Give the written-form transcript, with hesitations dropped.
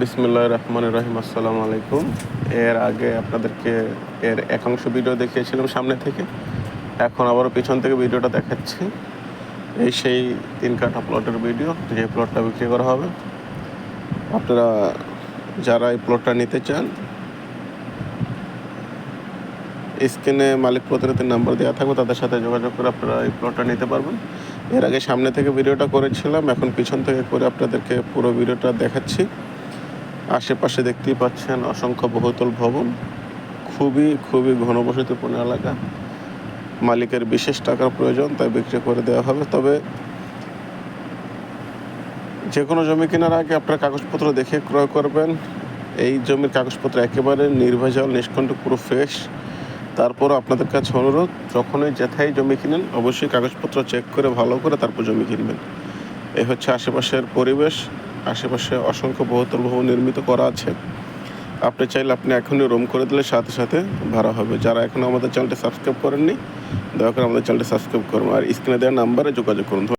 বিসমিল্লাহির রহমানির রহিম। আসসালামু আলাইকুম। এর আগে আপনাদেরকে এর একাংশ ভিডিও দেখিয়েছিলাম সামনে থেকে। এখন আবারও পিছন থেকে ভিডিওটা দেখাচ্ছি। এই সেই 3 কাঠা প্লটের ভিডিও, যে প্লটটা বিক্রি করা হবে। আপনারা যারা এই প্লটটা নিতে চান, স্ক্রিনে মালিক প্রতিনিধির নাম্বার দেওয়া থাকবে, তাদের সাথে যোগাযোগ করে আপনারা এই প্লটটা নিতে পারবেন। এর আগে সামনে থেকে ভিডিওটা করেছিলাম, এখন পিছন থেকে করে আপনাদেরকে পুরো ভিডিওটা দেখাচ্ছি। আশেপাশে দেখতেই পাচ্ছেন অসংখ্য বহুতল ভবন, খুবই ঘনবসতিপূর্ণ এলাকা। মালিকের বিশেষ টাকার প্রয়োজন, তাই বিক্রি করে দেওয়া হবে। তবে যে কোনো জমি কেনার আগে আপনার কাগজপত্র দেখে ক্রয় করবেন। এই জমির কাগজপত্র একেবারে নির্ভেজাল, নিষ্কণ্টক, পুরো ফ্রেশ। তারপরও আপনাদের কাছে অনুরোধ, যখনই যেথায় জমি কিনেন অবশ্যই কাগজপত্র চেক করে ভালো করে তারপর জমি কিনবেন। এই হচ্ছে আশেপাশের পরিবেশ। আশেপাশে অসংখ্য বহুতল ভবন নির্মিত করা আছে। আপনি চাইলে আপনি এখনই রুম করে দিলে সাথে সাথে ভাড়া হবে। যারা এখনও আমাদের চ্যানেলটি সাবস্ক্রাইব করেননি, দয়া করে আমাদের চ্যানেলটি সাবস্ক্রাইব করুন আর স্ক্রিনে দেওয়া নাম্বারে যোগাযোগ করুন।